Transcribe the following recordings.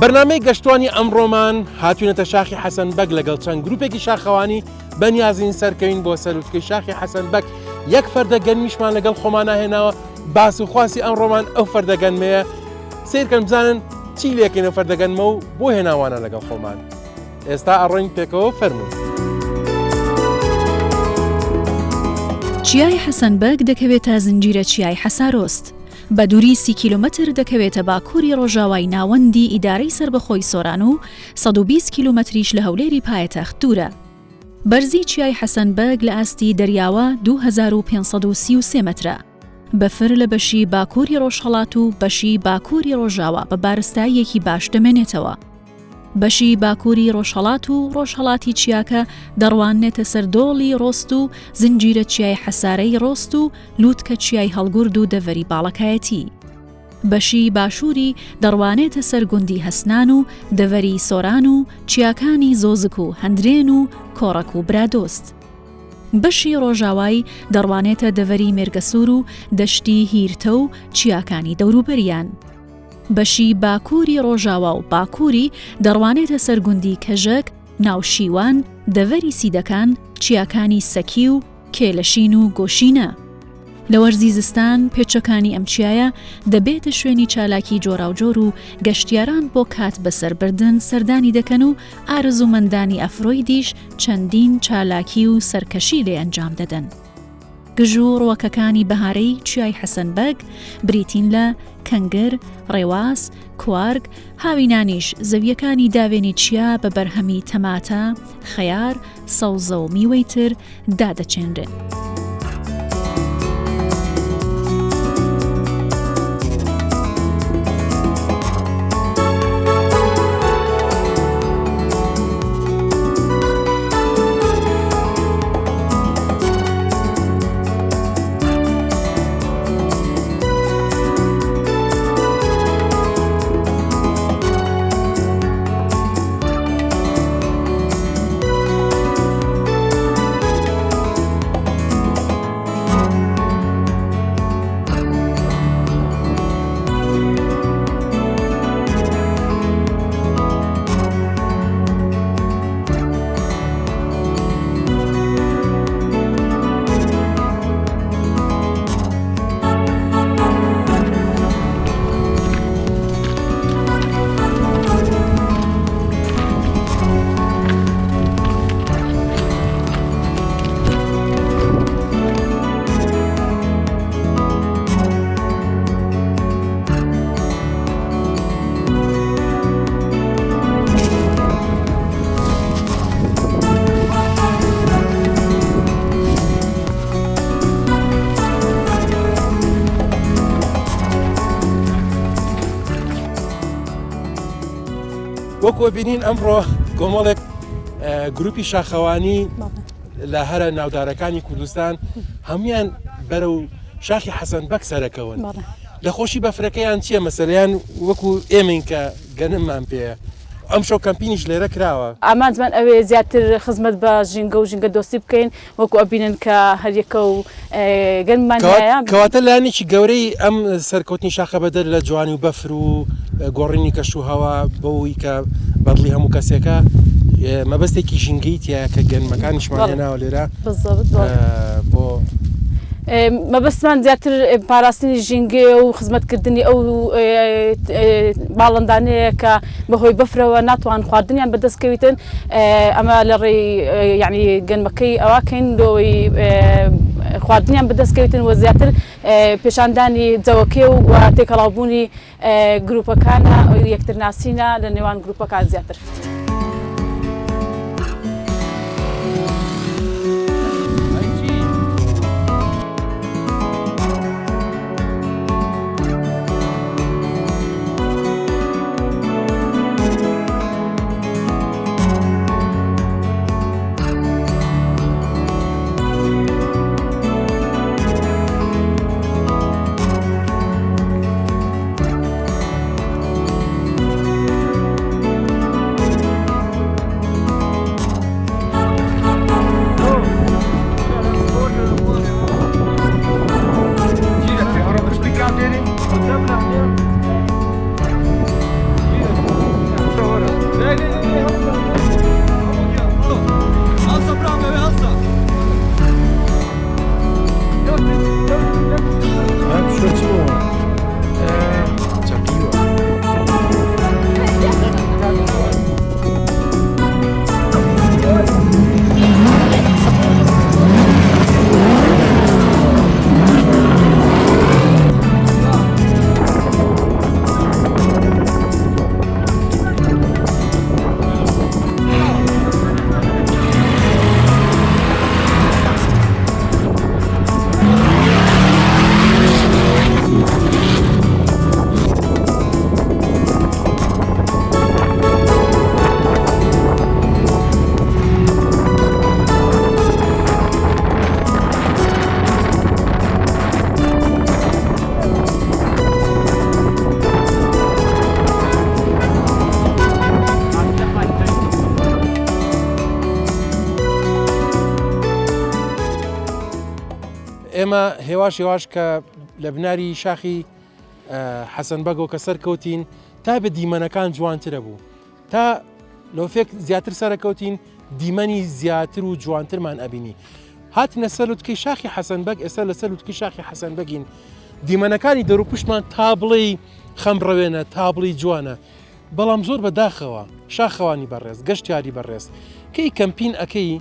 بەرنامەی گەشتوانی ئەمڕۆمان هاتوونەتە شاخی حەسەن بەگ لەگەڵ چەند گروپێکی شاخەوانی بەنیازین سەرکەوین بۆ سەرروتکەی شاخی حەسەن بەگ یەک فەردە گەنمیشمان لەگەڵ خۆمان ناهێناوە باس و خواسی ئەمڕۆمان ئەو فەردەگەنمەیە سیرکەن بزانن چی لێکەینە فەردەگەنمە و بۆ هێناوانە لەگەڵ خۆمان ئێستا ئەڕۆین پێکەوە فەرموو. چیای حەسەن بەگ دەکەوێتە زنجیرە چیای حەسارۆست. بە دووری 30 کیلومتر دەکەوێتە باکووری ڕۆژاوای ناوەندی ئیدارەی سربەخۆی سۆران و 120 کیلومتریش لە هەولێری پایتەخت دوورە. بەرزی چیای حەسەن بەگ لە ئاستی دەریاوە 2533 مترە. بەفر لە بەشی باکووری ڕۆژهەڵات و بەشی باکووری ڕۆژاوە بە بارستاییەکی باش دەمێنێتەوە. بەشی باکووری ڕۆژهەڵات و ڕۆژهەڵاتی چیاکە دەڕوانێتە سەر دۆڵی ڕۆست و زنجیرە چیای حەسارەی ڕۆست و لووتکە چیای هەڵگورد و دەڤەری باڵەکایەتی. بەشی باشووری دەڕوانێتە سەر گوندی هەسنان و دەڤەری سۆران و چیاکانی زۆزک و هەندرێن و کۆڕەک و برادۆست. بەشی ڕۆژاوایی دەڕوانێتە دەڤەری مێرگەسوور و دەشتی هیرتە و چیاکانی دەوروبەریان. بەشی باکووری ڕۆژاوا و باکووری دەڕوانێتە سەرگوندی کەژەک، ناوشیوان، دەڤەری سیدەکان، چیاکانی سەکی و کێلەشین و گۆشینە. لە وەرزی زستان پێچەکانی ئەم چیایە دەبێتە شوێنی چالاکی جۆراوجۆر و گەشتیاران بۆ کات بەسەربردن سەردانی دەکەن و ئارزومەندانی ئەفرۆیدیش چەندین چالاکی و سەرکەشی لێ ئەنجام دەدەن. گژ و ڕوەکەکانی بەهارەی چیای حەسەن بەگ بریتین لە کەنگر، ڕێواز، کوارگ، هاوینانیش زەویەکانی داوێنی چیا بە بەرهەمی تەماتە، خەیار، سەوزە و میوەی تر دادەچێنرێن. وەکو بینین ئەمڕۆ کۆمەڵێک گروپی شاخەوانی لە هەرە ناودارەکانی کوردستان هەمویان بەرەو شاخی حەسەن بەگ سەرەکەون. لە خۆشی بەفرەکەیان چییە مەسەلەیان وەکو ئێمەین کە گەنممان پێەیە ئەم شەو کەمپینیش لێرە کراوە. ئامانجمان ئەوێ زیاتر خزمەت بە ژینگە و ژینگە دۆستی بکەین وەکو ئەبینن کە هەریەکە و گەنممان کەواتە لایەنێکی گەورەی ئەم سەرکەوتنی شاخە بەدەر لە جوانی و بەفر و گۆڕینی کەش و هەوا بەوەی کە بەدڵی هەموو کەسێکە مەبەستێکی ژینگەی تایە کە گەنمەکانیشمان هێناوە لێرە بۆ مەبەستمان زیاتر پاراستنی ژینگێ و خزمەتکردنی ئەو باڵندانەیە کە بەهۆی بەفرەوە ناتوان خواردنیان بەدەستکەویتن ئەمە لە ڕێی یعنی گەنمەکەی ئەواکەین لۆی خواردنیان بەدەستکەویتن و زیاتر پێشاندانی جەوەکێ و تێکەڵاوبوونی گروپەکانە یەکترناسینە لە نێوان گروپەکان زیاتر. ئێمە هێواش کە لە بناری شاخی حەسەن بەگەوە کە سەرکەوتین تا بە دیمەنەکان جوانترە بوو تا لۆفێک زیاتر سەرکەوتین دیمەنی زیاتر و جوانترمان ئەبینی هاتنە سەر لوتکەی شاخی حەسەن بەگ ئێستا لەسەر لوتکەی شاخی حەسەن بەگین دیمەنەکانی دەروپشتمان تا بڵێ خەمڕەوێنە تا بڵی جوانە بەڵام زۆر بەداخەوە شاخەوانی بەڕێز گەشتیاری بەڕێز کەی کەمپین ئەەکەی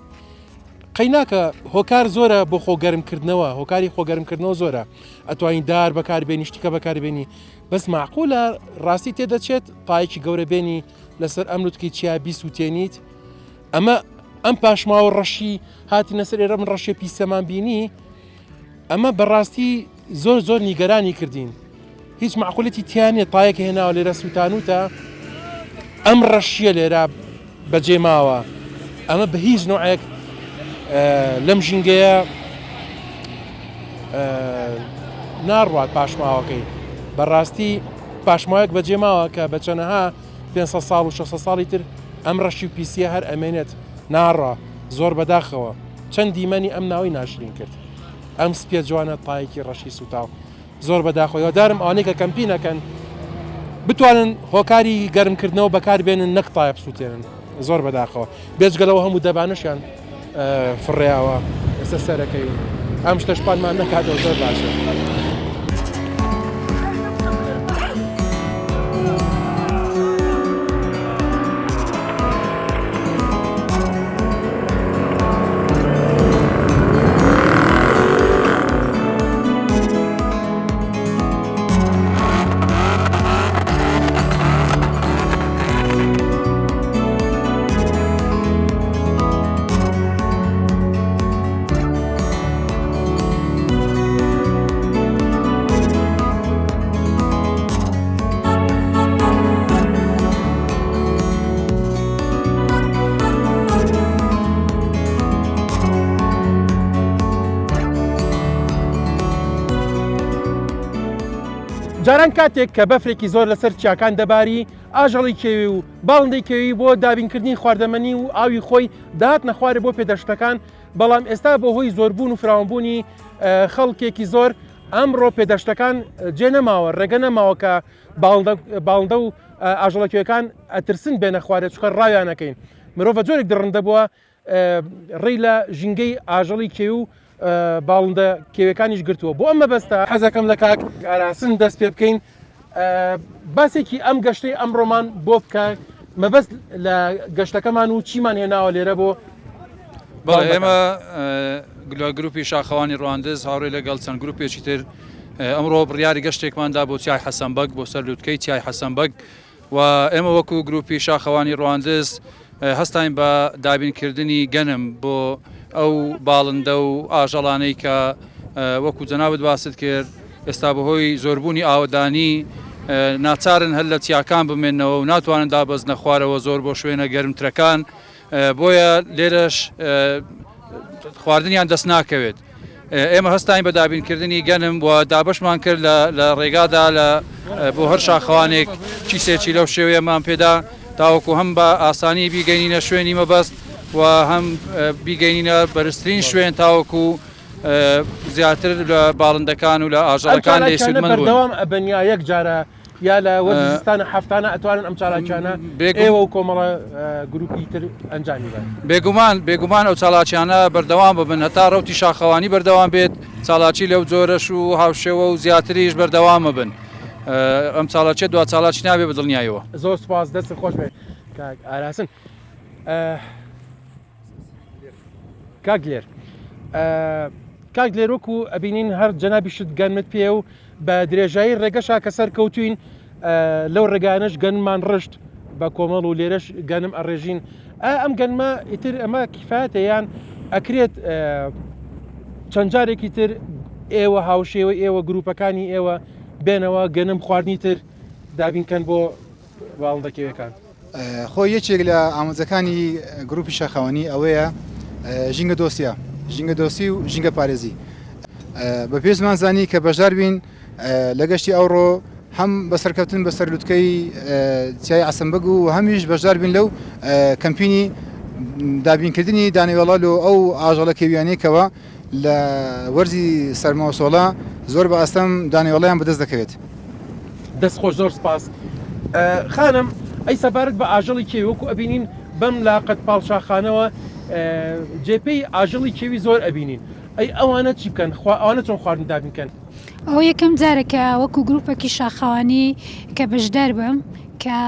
قەیناکە هۆکار زۆرە بۆ خۆگەرمکردنەوە هۆکاری خۆگەرمکردنەوە زۆرە ئەتوانین دار بەکاربێنی شتیکە بەکاربێنی بەس معقولە ڕاستی تێدەچێت پایەکی گەورە بێنی لەسەر ئەم لوتکەی چیا بیسووتێنیت ئەم پاشماوە ڕەشی هاتینە سەر ئێرە من ڕەشێ پیسەمان بینی ئەمە بەڕاستی زۆر نیگەرانی کردین هیچ معقولەتی تیانێت پایەکە هێناوە لێرە سووتانوتە ئەم ڕەشیە لێرە بەجێماوە ئەمە بە هیچ نوعێک لەم ژینگەیە ناڕوات پاشماوەکەی بەڕاستی پاشماوەیەک بەجێماوە کە بە چەنەها 500 ساڵ و 600 ساڵی تر ئەم ڕەشی و پیسیە هەر ئەمێنێت ناڕە زۆر بەداخەوە چەند دیمەنی ئەم ناوی ناشرین کرد ئەم سپێ جوانە پایەکی ڕەشی سوتاو زۆر بەداخەوە دارم ئەوانەی کە کەمپینەکەن بتوانن هۆکاری گەرمکردنەوە بەکاربێنن نەک تایە بسووتێنن زۆر بەداخەوە بێجگەلەوە هەموو دەبانشیان فڕێاوە ئێستا سەرەکەی ئەم شتەشپانمان نەکاتەوە زۆر باشە. جاران کاتێک کە بەفرێکی زۆر لەسەر چیاکان دەباری ئاژەڵی کێوی و باڵندەی کێوی بۆ دابینکردنی خواردەمەنی و ئاوی خۆی داهاتنە خوارێ بۆ پێدەشتەکان بەڵام ئێستا بۆ هۆی زۆربوون و فراوانبوونی خەڵکێکی زۆر ئەمڕۆ پێدەشتەکان جێ نەماوە ڕێگە نەماوە کە باڵندە و ئاژەڵەکێوەکان ئەترسن بێنە خوارێت چکە ڕاویانەکەین مرۆڤە جۆرێک دڕندە بووە ڕێی لە ژینگەی ئاژەڵی کێو و باڵندە کێوەکانیش گرتووە بۆ ئەمە بەستە حەزەکەم لە کاک ئاراسن دەست پێ بکەین باسێکی ئەم گەشتەی ئەمڕۆمان بۆ بکە مەبەست لە گەشتەکەمان و چیمان هێناوە لێرە بۆ ئێمە گروپی شاخەوانی ڕواندز هاوڕێ لەگەڵ چەند گروپێکی تر ئەمڕۆ بڕیاری گەشتێکماندا بۆ چیای حەسەن بەگ بۆ سەر لوتکەی چیای حەسەن بەگ و ئێمە وەکو گروپی شاخەوانی ڕواندز هەستاین بە دابینکردنی گەنم بۆ ئەو باڵندە و ئاژەڵانەی کە وەکو جەنابەت باست کرد ئێستا بەهۆی زۆربوونی ئاوەدانی ناچارن هەر لە چیاکان بمێنەوە و ناتوانن دابەزنە خوارەوە زۆر بۆ شوێنە گەرمترەکان بۆیە لێرەش خواردنیان دەست ناکەوێت ئێمە هەستاین بە دابینکردنی گەنم و دابشمان کرد لە ڕێگادا بۆ هەر شاخەوانێک چیسێکی لەو شێوەیەمان پێدا تاوەکو هەم بە ئاسانی بیگەینە شوێنی مەبەست و هەم بیگەینە بەرزترین شوێن تاوەکو زیاتر لە باڵندەکان و لە ئاژەڵەکان لێ سودمەند بوون. بەردەوام ئەبەنیا یەک جارە یا لە وەرزستانە هەفتانە ئەتوانن ئەم چالاکیانە ئێوە و کۆمەڵە گروپی تر ئەنجامی بن. بێگومان ئەو چالاکیانە بەردەوام ببن هەتا ڕەوتی شاخەوانی بەردەوام بێت چالاکی لەو جۆرەش و هاوشێوە و زیاتریش بەردەوامە بن. ئەم چالاکێ دو چالاکی نابێ بە دڵنیایەوە. زۆر سپاس دەست خۆش بێ ئاراسن. کاگلێر کاگلێر وەکو ئەبینین هەر جەنابی شت گەنمت پێ و بە درێژایی ڕێگەشا کە سەر کەوتوین لەو ڕێگانش گەنمان ڕشت بە کۆمەڵ و لێرەش گەنم ئەڕێژین ئەم گەنمە ئیتر ئەمە کیفاتە یان ئەکرێت چەند جارێکی تر ئێوە هاوشێوە ئێوە گروپەکانی ئێوە بێنەوە گەنم خواردنی تر دابینکەن بۆ باڵندەکەوەکان. خۆی یەکێک لە ئامۆزەکانی گروپی شاخەوانی ئەوەیە ژینگە دۆسیە ژینگە دۆسی و ژینگە پارێزی بە پێشمان زانی کە بەشدار بین لە گەشتی ئەوڕۆ هەم بەسەرکەوتن بەسەر لوتکەی چیای عەسەمبەگ و هەمیش بەشدار بین لەو کەمپینی دابینکردنی دانەوێڵە و ئەو ئاژەڵە کێویانەیەکەوە لە وەرزی سەرماوسۆڵە زۆر بە ئەستەم دانەوێڵەیان بەدەست دەکەوێت. دەست خۆش زۆر سپاس. خانم ئەی سەبارەت بە ئاژەڵی کێوی وەکو ئەبینین بەم لاقەت پاڵشاخانەوە جێپەی ئاژەڵی کێوی زۆر ئەبینین. ئەی ئەوانە چی بکەن ئەوانە چۆن خواردن دابینکەن؟ ئەو یەکەم جارێکە وەکو گروپێکی شاخەوانی کە بەشدار بم کە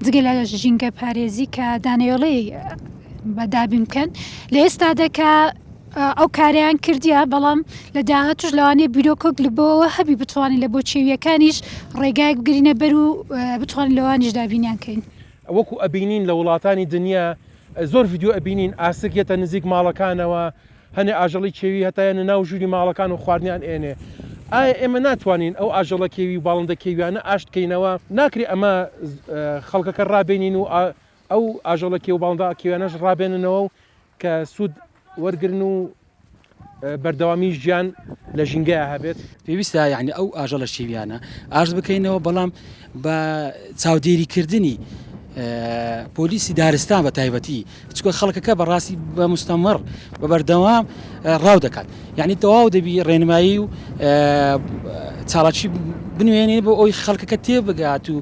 جگە لە ژینگە پارێزی کە دانەوێڵەی بەدابین بکەن لە ئێستادەکە ئەو کاریان کردیە بەڵام لە داهاتوش لەوانەیە بیرۆکۆک لە بۆەوە هەبی بتوانین لە بۆ چێویەکانیش ڕێگایك بگرینە بەر و بتوانین لەوانیش دابینیان کەین. وەکو ئەبینین لە وڵاتانی دنیا زۆر ڤیددیو ئەبینین ئاسکێتە نزیک ماڵەکانەوە هەنێ ئاژەڵی کێوی هەتایە ناو ژووری ماڵەکان و خواردنیان ئێنێ. ئایا ئێمە ناتوانین ئەو ئاژەڵە کێوی و باڵندە کێویانە ئاشتکەینەوە ناکری ئەمە خەڵکەکە ڕابێنین و ئەو ئاژەڵە کێو باڵندا کێویانەش ڕابێننەوە و کە سوود وەرگن و بەردەوامی ژیان لە ژینگەیە هەبێت. پێویستە یعنی ئەو ئاژەڵە شێویانە ئاش بکەینەوە بەڵام بە چاودێریکردنی پۆلیسی دارستان بە تایبەتی چکە خەڵکەکە بەڕاستی بە مستەمەڕ بە بەردەوام ڕاو دەکات یعنی تەواو دەبی ڕێنمایی و چاڵاکی بنوێنێ بۆ ئەوی خەڵکەکە تێبگات و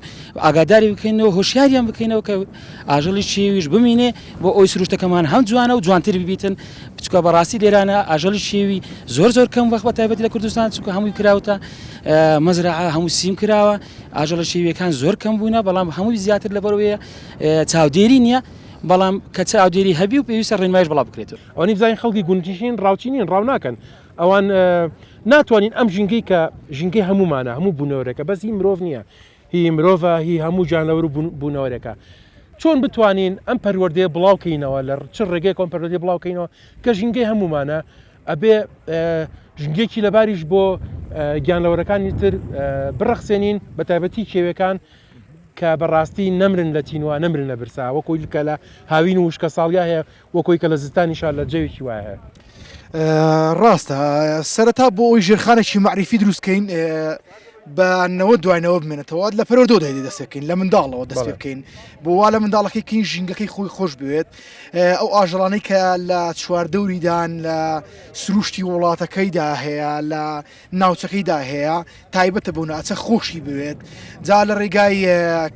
ئاگاداری بکەینەوە هۆشیاریان بکەینەوە کە ئاژەڵی شێویش بمینێ بۆ ئەوی سروشتەکەمان هەم جوانە و جوانتر ببیتن بچکە بەڕاستی لێرانە ئاژەڵی شێوی زۆر کەم وەخت بە تایبەتی لە کوردستان چکە هەمووی کراوتە مەزرعە هەموو سیم کراوە ئاژەڵە شێویەکان زۆر کەم بوونە بەڵام هەمووی زیاتر لەبەرەوەیە چاودێری نییە بەڵام کە چاودێری هەبی و پێویستە ڕێنمایش بڵاو بکرێتەوە. ئەوانی بزانین خەڵکی گونجیشین ڕاوچینین ڕاو ناکەن ئەوان ناتوانین ئەم ژینگەی کە ژینگەی هەمومانە هەموو بوونەوەرەکە بەس هی مرۆڤ نییە هی مرۆڤە هی هەموو جانەوەر و بوونەوەرەکە چۆن بتوانین ئەم پەروەردەیە بڵاوکەینەوە لە چ ڕێگەی کۆم پەروەردەی بڵاوکەینەوە کە ژینگەی هەمومانە ئەبێ ژنگێکی لەباریش بۆ گیانلەوەرەکانی تر بڕەخسێنین بە تایبەتی کێوەکان کە بەڕاستی نەمرن لە تینوە نەمرن لە برسا وەکۆی کە لە هاوین و وشکە ساڵیا هەیە وەکۆی کە لە زستانیشان لە جەوێکی وایە. ڕاستە سەرەتا بۆ ئەوی ژێرخانێکی معریفی دروستکەین بەنەوە دوایەوە بمێنێتەوە لە پەرۆدۆ دەیدی دەستەکەین لە منداڵەوە دەست پێ بکەین بۆ وا لە منداڵەکەی ژینگەکەی خۆی خۆش بوێت ئەو ئاژەڵانەی کە لە چواردەوریدان لە سروشتی وڵاتەکەیدا هەیە لە ناوچەکەیدا هەیە تایبەتە بوون ئەچە خۆشی بوێت جا لە ڕێگای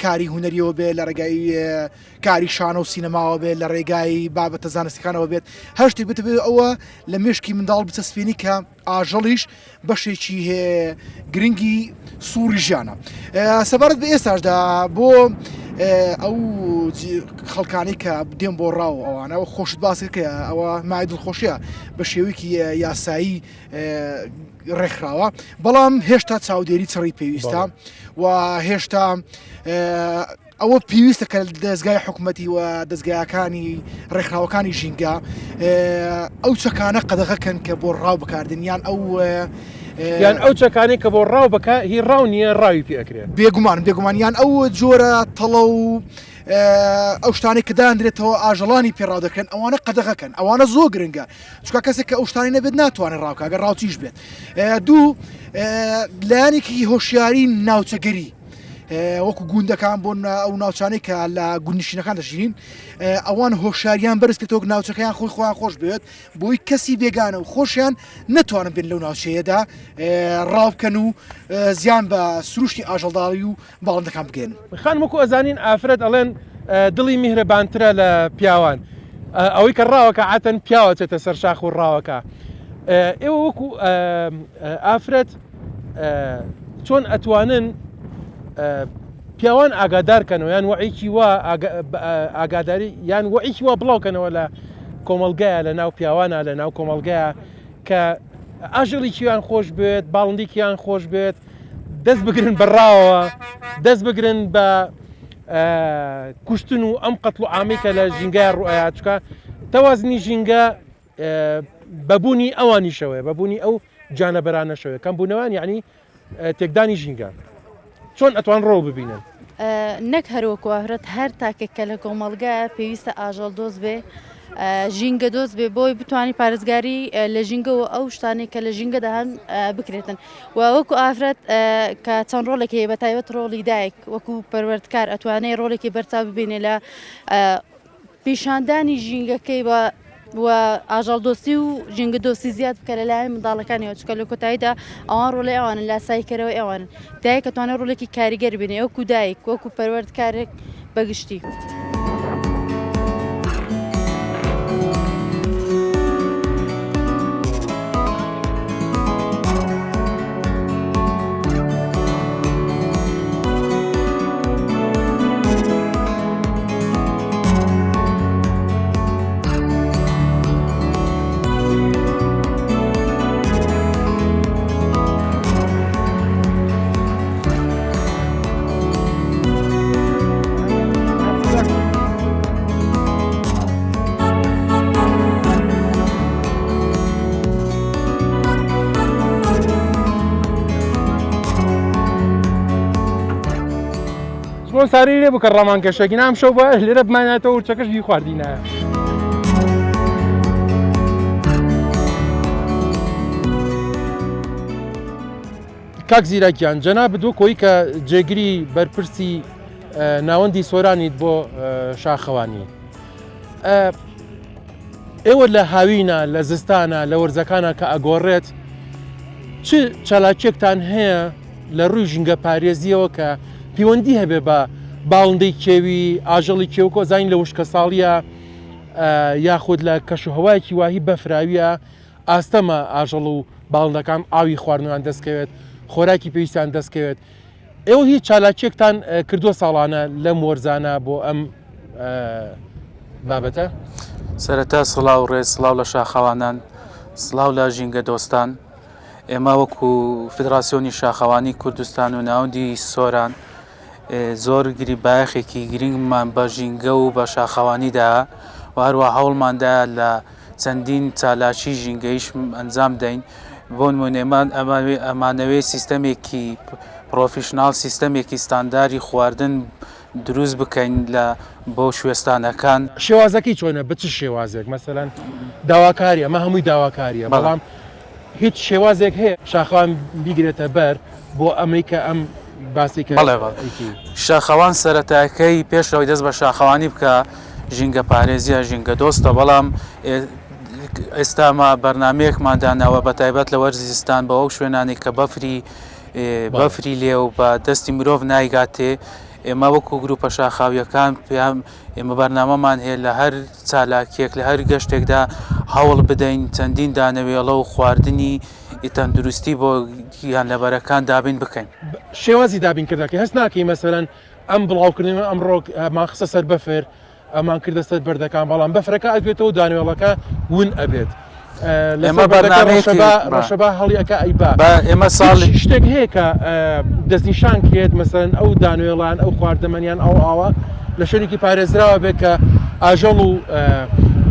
کاری هوەریەوە بێت لە ڕێگای کاری شانە و سینەماوە بێت لە ڕێگای بابەتە زانستیەکانەوە بێت هەشتی بێت ئەوە لە مێشکی منداڵ بچەسپێنی کە ئاژەڵیش بەشێکی گرنگی سووری ژیانە. سەبارەت بە ئێستاشدا بۆ ئەو خەڵکانی کە دێن بۆ ڕاو ئەوانەوە خۆشت باسکە ئەوە مای دڵخۆشیە بە شێوەیەکی یاسایی ڕێکخراوە بەڵام هێشتا چاودێری چڕی پێویستە و هێشتا ئەوە پێویستە کە دەستگای حکوومەتی و دەستگایەکانی ڕێکخراوەکانی ژینگە ئەو چەکانە قەدەغەکەن کە بۆ ڕاو بکاردنیان یان ئەو چەکانی کە بۆ ڕاو بکە هی ڕاو نییە ڕاوی پێ ئەکرێت بێگومانیان ئەو جۆرە تەڵە و ئەو شتانی کە دادرێتەوە ئاژەڵانی پێڕاو دەکەن ئەوانە قەدەغەکەن ئەوانە زۆر گرنگە چکە کەسێک کە ئەو شتانی نەبێت ناتوانێت ڕاوکە ئەگەر ڕاوچیش بێت دوو لایەنێکی هۆشیاری ناوچەگەری وەکو گوندەکان بۆن ئەو ناوچانەی کە لە گوندنشینەکان دەژین ئەوان هۆشاریان بەرز کردەوە ناوچەکەیان خۆی خۆیان خۆش بێت بۆی کەسی بێگانە و خۆشیان نەتوانن بێن لەو ناوچەیەدا ڕاوکەن و زیان بە سروشتی ئاژەڵداڵی و باڵندەکان بگەن. خان وەکو ئەزانین ئافرەت ئەڵێن دڵی میهرەبانترە لە پیاوان ئەوەی کە ڕاوەکە عاتەن پیاوە چێتە سەر شاخ و ڕاوەکە. ئێوە وەکو ئافرەت چۆن ئەتوانن پیاوان ئاگادارکەنەوە یان وعیکی وا ئاگاداری یان وعیکی وا بڵاوکەنەوە لە کۆمەلگایە لە ناو پیاوانە لە ناو کۆمەلگایە کە ئاژەڵی کیان خۆش بێت باڵندی کیان خۆش بێت دەست بگرن بەڕاوەوە دەست بگرن بە کوشتن و ئەم قەتڵ و عامیکە لە ژینگای ڕوئەیە چکە تەوازنی ژینگە بەبوونی ئەوانیشەوەی بەبوونی ئەو جانەبەرانەشەوەی کەم بوونەوەن یعنی تێکدانی ژینگە چۆن ئەتوان ڕۆڵ ببینن نەک هەروەکوهرت هەر تاکێککە لە کۆمەڵگایە پێویستە ئاژەڵ دۆست بێ ژینگە دۆست بێ بۆی بتوانانی پارێزگاری لە ژینگەەوە ئەو شتانی کە لە ژینگەدا هەن بکرێتن و وەکو ئافرەت کە چەند ڕۆڵێکی بە تایبەت ڕۆڵی دایک وەکو پەروەردکار ئەتوانێت ڕۆڵێکی بەرچاو ببینێ لە پیشاندانی ژینگەکەی بە و ئاژەڵ دۆستی و ژینگە دۆستی زیاد بکە لەلایەن منداڵەکانیەوە چکە لە کۆتاییدا ئەوان ڕۆڵی ئەوانن لاسایکەرەوە ئەوان دایک ئەتوانێت ڕۆڵێکی کاریگەر بینێ وەکو دایک وەکو پەروەردکارێک بەگشتی. ساری لێ بکە ڕەمان کەشێکی نام شەو بە لێرە بمانێتەوە و چەکەش بی خواردینە. کاک زیرەکیان جەنا بدوو کۆی کە جێگیری بەرپرسی ناوەندی سۆرانیت بۆ شاخەوانی. ئێوە لە هاوینە لە زستانە لە وەرزەکانە کە ئەگۆڕێت چ چالاکێکتان هەیە لە ڕووی ژینگە پارێزیەوە کە پەیوەندی هەبێ بە باڵندەی کێوی ئاژەڵی کێوکۆ زین لە وشکە ساڵیە یاخود لە کەشوهەوایەکی واهی بەفراویە ئاستەمە ئاژەڵ و باڵندەکان ئاوی خواردنەوەیان دەستکەوێت خۆراکی پێویستیان دەستکەوێت. ئێوە هیچ چالاکێکتان کردووە ساڵانە لەم وەرزانە بۆ ئەم بابەتە؟ سەرەتا سڵاو ڕێز سڵاو لە شاخەوانان سڵاو لە ژینگە دۆستان. ئێمە وەکو فدراسیۆنی شاخەوانی کوردستان و ناوەندی سۆران زۆر گریبایەخێکی گرنگمان بە ژینگە و بە شاخەوانیدا و هەروە هەوڵماندا لە چەندین چالاکی ژینگەیش ئەنجام دەین بۆ نمونێمان ئەمانەوەی سیستەمێکی پرۆفیشنال سیستەمێکی ستانداری خواردن دروست بکەین لە بۆ شوێستانەکان. شێوازەکەی چۆنە بچ شێوازێک مەسەلەن داواکاری ئەمە هەمووی داواکاریە بەڵام هیچ شێوازێک هەیە شاخەوان بیگرێتە بەر بۆ ئەمریکا ئەم باسیکە شاخەوان سەرەتاکەی پێشەوەی دەست بە شاخەوانی بکە ژینگە پارێزیە ژینگە دۆستە بەڵام ئێستاما بەرنمەیەکماندانەوە بە تایبەت لە وەرزستان بە ئەو شوێنانی کە بەفری لێ و بە دەستی مرۆڤ نایگاتێ ئێمە وەکو گروپە شاخاویەکان پێیان ئێمە بەرنامەمان هەیە لە هەر چالاکێک لە هەر گەشتێکدا هەوڵ بدەین چەندین دانەوێڵە و خواردنی تەندروستی بۆ گیانلەبەرەکان دابین بکەین. شێوازی دابین کردەکە هەست ناکەی مەسەرەن ئەم بڵاوکردن ئەمڕۆ ئەمان خستە سەر بەفر ئەمان کردە سەر بەردەکان بەڵام بەفرەکە ئەبێتەوە دانەوێڵەکە ون ئەبێت. ئێمە ڕەشەبا هەڵیەکە ئەیبا ئێمە ساڵی شتێک هەیە کە دەستنیشان کرێت مەسەرەن ئەو دانوێڵان ئەو خواردەمەنیان ئەو ئاوە لە شوێنێکی پارێزراوە بێت کە ئاژەڵ و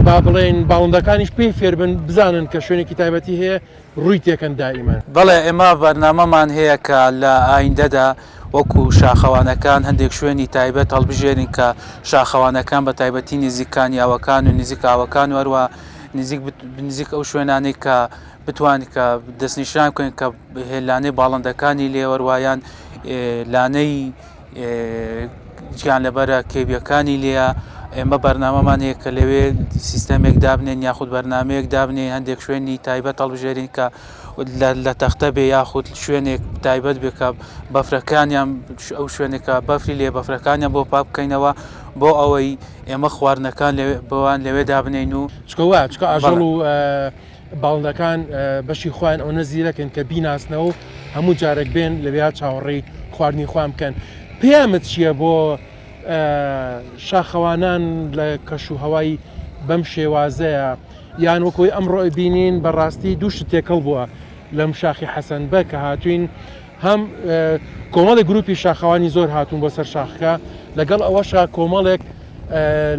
با بڵێن باڵندەکانیش پێی فێربن بزانن کە شوێنێکی تایبەتی هەیە ڕووی تێکەن دائیمەن. بەڵێ ئێمە بەرنامەمان هەیە کە لە ئایندەدا وەکو شاخەوانەکان هەندێک شوێنی تایبەت هەڵبژێرین کە شاخەوانەکان بە تایبەتی نزیکان یاوەکان و نزیک ئاوەکان وەروە نزیک ئەو شوێنانی کە بتوانین کە دەستنیشان بکەین کە هێلانەی باڵندەکانی لێوەروایان لانەی گیان لەبەرە کێبیەکانی لێە ئێمە بەرنامەمان هەیە کە لەوێ سیستەمێک دابنێن یاخود بەرنمەیەک دابنێ هەندێک شوێنی تایبەت هەڵبژێرین کە لە تەختە بێ یاخود شوێنێک تایبەت بێکە بەفرەکانیان ئەو شوێنێکە بەفری لێ بەفرەکانیان بۆ پاک بکەینەوە بۆ ئەوەی ئێمە خواردنەکان بەوان لەوێ دابنین و چکە ئاژەڵ و باڵندەکان بەشی خوان ئەو نەزیرەکەن کە بیناسنەوە هەموو جارێک بێن لەوێ چاوەڕێی خواردنی خوام بکەن. پێیامت چییە بۆ شاخەوانان لە کەش و هەوای بەم شێوازەیە یان وەکۆی ئەمڕۆ بینین بەڕاستی دووشت تێکەڵ بووە لەم شاخی حەسەن بە کە هاتوین هەم کۆمەڵی گروپی شاخەوانی زۆر هاتوون بۆ سەر شاخەکە لەگەڵ ئەوەشە کۆمەڵێک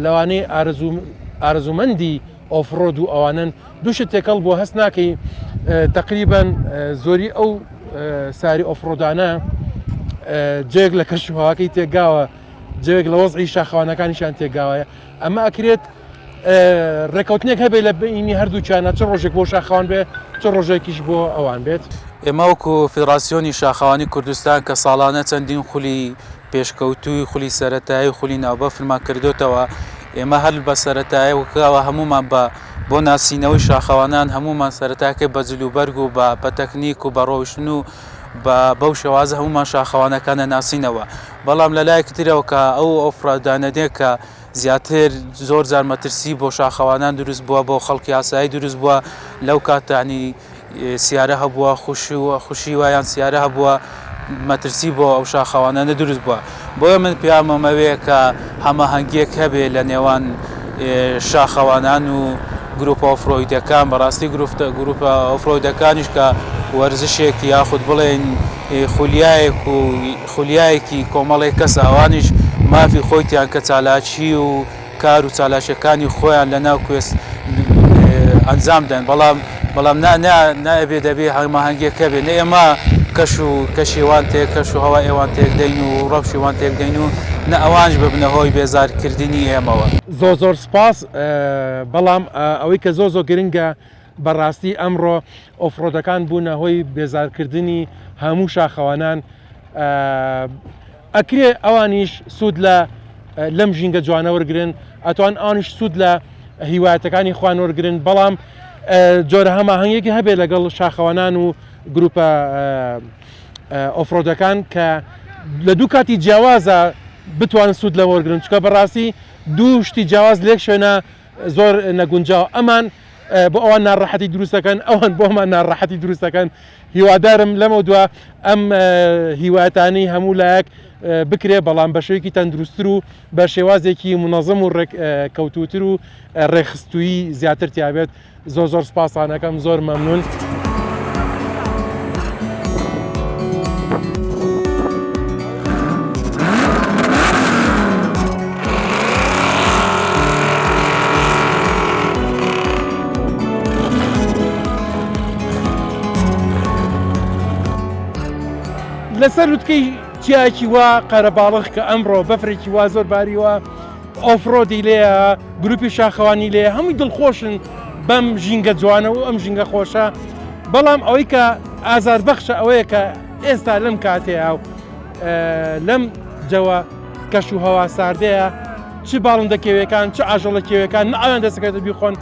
لەوانەی ئارزومەندی ئۆفرۆد و ئەوانن دووشت تێکەڵ بۆ هەست ناکەی تقریبان زۆری ئەو ساری ئۆفرۆدانە جێک لە کەش و هەواکەی تێگاوە جێک لە وەزعی شاخەوانەکانیشان تێگاوەیە ئەمە ئەکرێت ڕێکەوتنێک هەبێت لە بینی هەردووچانە چ ڕۆژێک بۆ شاخەوان بێت چ ڕۆژێکیش بۆ ئەوان بێت. ئێمە وەکو فیدراسیۆنی شاخەوانی کوردستان کە ساڵانە چەندین خولی پێشکەوتوی خولی سەرەتایی خولی ناوبەفرمان کردوتەوە ئێمە هەر بە سەرەتایە وکەوە هەمومان بۆ ناسینەوەی شاخەوانان هەمومان سەرەتاکەی بە جلوبەرگ و بە تەکنیک و بە ڕۆیشتن و بەو شێوازە هەمومان شاخەوانەکانە ناسینەوە بەڵام لە لایەک ترەوە کە ئەو ئۆفرادانەدێک کە زیاتر زۆر جار مەترسی بۆ شاخەوانان دروست بووە بۆ خەڵکی ئاسایی دروست بووە لەو کاتانی سیارە هەبووە خوشی وایان سیارە هەبووە مەترسی بۆ ئەو شاخەوانانە دروست بووە بۆیە من پیامەوەیە کە هەماهەنگیەک هەبێ لە نێوان شاخەوانان و گروپە ئۆفرۆیدەکان بەڕاستی گروپە ئۆفرۆیدەکانیش کە وەرزشێکی یاخود بڵێن خولیایەکی کۆمەڵی کەس ئەوانیش مافی خۆیتیان کە چالاکی و کار و چالاشەکانی خۆیان لە ناو کوێست ئەنجام دەن بەڵام نابێ دەبێ هەماهەنگیەکە بێ نە ئێمە کەشیوان تێک کەش و هەوا ئێوان تێک دەین و ڕەوشیوان تێک دەین و نە ئەوانش ببنە هۆی بێزارکردنی ئێمەوە. زۆر سپاس بەڵام ئەوەی کە زۆ گرنگە بەڕاستی ئەمڕۆ ئۆفرۆدەکان بوونە هۆی بێزارکردنی هەموو شاخەوانان ئەکرێ ئەوانیش سوود لەم ژینگە جوانە وەرگرن ئەتوان ئەوانیش سوود لە هیوایەتەکانی خوان وەرگرن بەڵام جۆرە هەماهەنگێکی هەبێت لەگەڵ شاخەوانان و گروپە ئۆفرۆدەکان کە لە دوو کاتی جیاوازە بتوانن سوود لە وەرگرن چکە بەڕاستی دوو شتی جیاواز لێک شوێنە زۆر نەگونجاو ئەمان بۆ ئەوان ناڕەحەتی دروستەکەن ئەوان بۆ هەمان ناڕەحەتی دروستەکەن هیوادارم لەمە دووە ئەم هیوایەتانی هەموو لایەک بکرێ بەڵام بە شێوەیەکی تەندروستتر و بە شێوازێکی منەظەم و کەوتوتر و ڕێخستووی زیاتر تیابێت زۆر سپاسانەکەم زۆر مەمنون. لەسەر لوتکەی چیاکی وا قەرەباڵغ کە ئەمڕۆ بەفرێکی وا زۆر باریوە ئۆفرۆدی لێە گروپی شاخەوانی لێ هەمووی دڵخۆشن بەم ژینگە جوانە و ئەم ژینگە خۆشە بەڵام ئەوەی کە ئازاربەخشە ئەوەیە کە ئێستا لەم کاتەیە و لەم جەوە کەش و هەوا ساردەیە چ باڵندە کێویەکان چ ئاژەڵە کێویەکان نە ئەویان دەستەکەیتە بیخۆن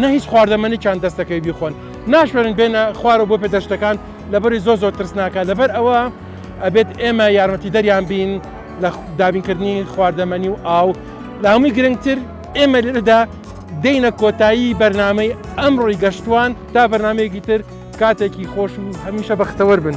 نە هیچ خواردەمەنێکیان دەستەکەی بیخۆن ناشوێنن بێنە خوارە بۆ پێدەشتەکان لەبەری زۆر ترسناکە لەبەر ئەوە ئەبێت ئێمە یارمەتی دەریان بین لە دابینکردنی خواردەمەنی و ئاو لە هەمووی گرنگتر ئێمە لێرەدا دەینە کۆتایی بەرنامەی ئەمڕۆی گەشتوان تا بەرنمەیەکی تر کاتێکی خۆش و هەمیشە بەختەوەر بن.